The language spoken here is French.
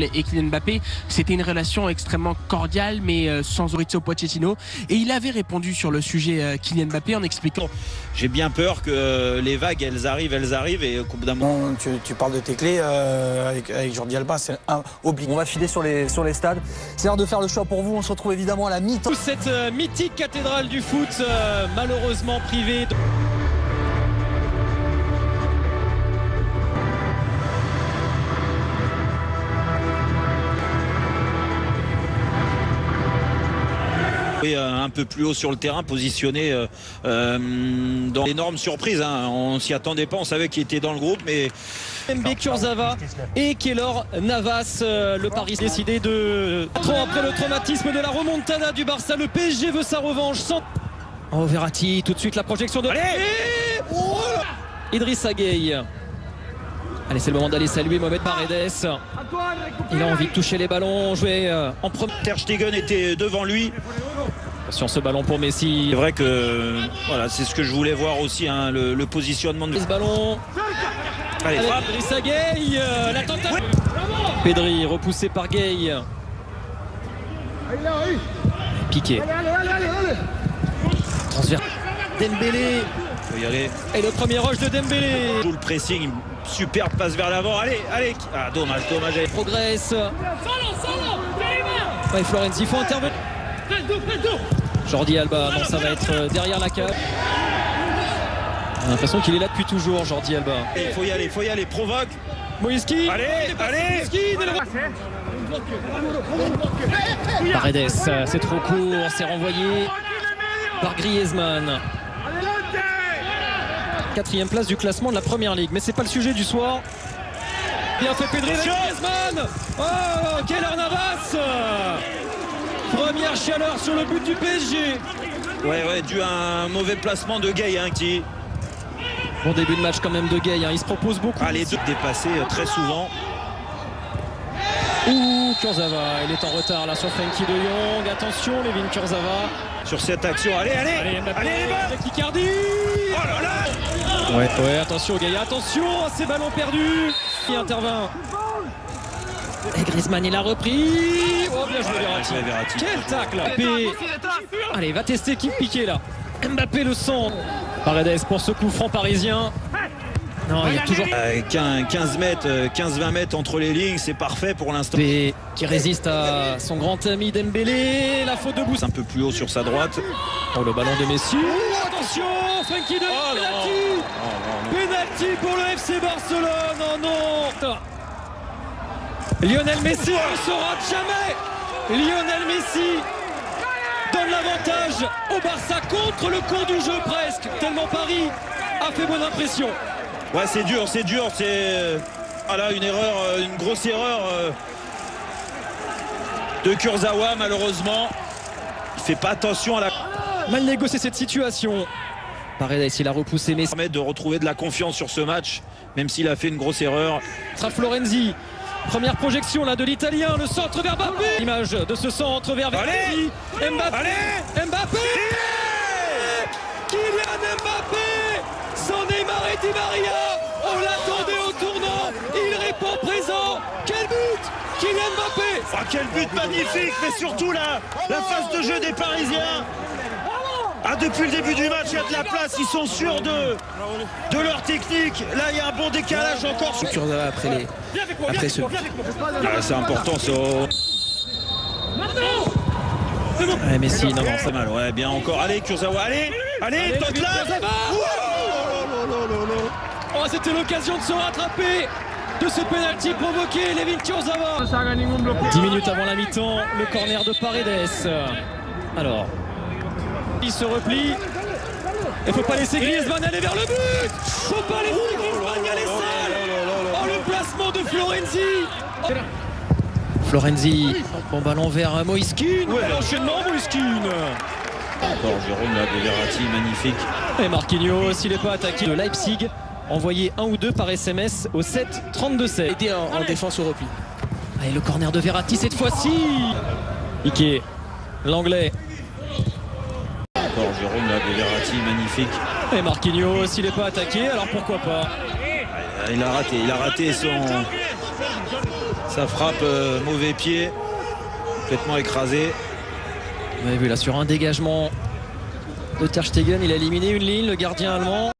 et Kylian Mbappé. C'était une relation extrêmement cordiale, mais sans Maurizio Pochettino. Et il avait répondu sur le sujet Kylian Mbappé en expliquant: j'ai bien peur que les vagues, elles arrivent, et au bout d'un moment... Tu parles de tes clés avec Jordi Alba, c'est obligé. On va filer sur les stades. C'est l'heure de faire le choix pour vous. On se retrouve évidemment à la mi-temps. Cette mythique cathédrale du foot, malheureusement privée. Un peu plus haut sur le terrain, positionné dans l'énorme surprise. On s'y attendait pas, on savait qu'il était dans le groupe, mais... Mbé, Kurzawa et Keylor Navas, le Paris décidé de... Après le traumatisme de la remontada du Barça, le PSG veut sa revanche. Oh, Verratti, tout de suite la projection de... Allez Idrissa Gueye. Allez, c'est le moment d'aller saluer Mohamed Paredes. Il a envie de toucher les ballons, jouer en premier. Ter Stegen était devant lui. Attention, ce ballon pour Messi. C'est vrai que voilà, c'est ce que je voulais voir aussi, le positionnement de ce ballon. Allez, frappe. Idrissa Gueye, la tentative. Pedri, repoussé par Gueye. Piqué. Transfert. Dembélé. Faut y aller. Et le premier rush de Dembélé. Joue le pressing, superbe passe vers l'avant. Allez. Ah, dommage. Il progresse. Et Florenzi, il faut intervenir. Jordi Alba, non, ça va être derrière la cage. On a l'impression qu'il est là depuis toujours, Jordi Alba. Il faut y aller, provoque. Moïski. Allez. Paredes, c'est trop court, c'est renvoyé par Griezmann. 4e place du classement de la première ligue, mais c'est pas le sujet du soir. Bien fait Pedri avec Griezmann. Oh, Keylor Navas. Première chaleur sur le but du PSG. Ouais, dû à un mauvais placement de Gueye, qui... Bon début de match quand même de Gueye, il se propose beaucoup. Les deux dépassés très souvent. Kurzawa, il est en retard là sur Frenkie de Jong. Attention, Layvin Kurzawa. Sur cette action, allez Mbappé, les balles. avec Icardi. Oh là là. Ouais, attention Gueye, attention à ces ballons perdus. Il intervient. Et Griezmann, il a repris. Oh, bien joué Verratti. Quel tacle. Allez, va tester qui piqué là. Mbappé le sent. Paredes pour ce coup franc parisien. Non, il y a toujours 15-20 mètres entre les lignes, c'est parfait pour l'instant. Qui résiste à son grand ami Dembélé. La faute de Bouss. Un peu plus haut sur sa droite. Oh, le ballon de Messi. Attention, Frenkie de Jong. Penalty pour le FC Barcelone. Oh non. Lionel Messi ne saura jamais. Lionel Messi donne l'avantage au Barça contre le cours du jeu presque. Tellement Paris a fait bonne impression. Ouais, c'est dur. C'est une erreur, une grosse erreur de Kurzawa malheureusement. Il fait pas attention à la... Mal négocié cette situation. Paredes, il a repoussé Messi. Permet de retrouver de la confiance sur ce match, même s'il a fait une grosse erreur. Florenzi. Première projection là de l'Italien, le centre vers Mbappé. Image de ce centre vers Verratti. Mbappé. Kylian Mbappé. Sans Neymar et Di Maria. On l'attendait au tournant. Il répond présent. Quel but, Kylian Mbappé. Ah, quel but magnifique, mais surtout la phase de jeu des Parisiens. Depuis le début du match, il y a de la place, ils sont sûrs de leur technique. Là, il y a un bon décalage encore. Après ce... c'est important, ça. Ouais, Messi, non, c'est mal. Ouais, bien encore. Allez, Kurzawa, allez, tente là. Oh, c'était l'occasion de se rattraper de ce penalty provoqué, Layvin Kurzawa. 10 minutes avant la mi-temps, le corner de Paredes. Alors, il se replie. Il ne faut pas laisser Griezmann aller vers le but. Faut pas laisser Griezmann y aller seul. Oh, le placement de Florenzi. Bon ballon vers Moïskine. Ouais, l'enchaînement Moïskine. Encore Jérôme là de Verratti, magnifique. Et Marquinhos, s'il n'est pas attaqué de Leipzig, envoyé 1 ou 2 par SMS au 7 32-7. Aidé en défense au repli. Allez, le corner de Verratti cette fois-ci. Ike, l'anglais. Encore Jérôme là de Verratti, magnifique. Et Marquinhos, s'il n'est pas attaqué, alors pourquoi pas. Il a raté Ça frappe mauvais pied, complètement écrasé. Vous avez vu là sur un dégagement de Ter Stegen, il a éliminé une ligne, le gardien allemand.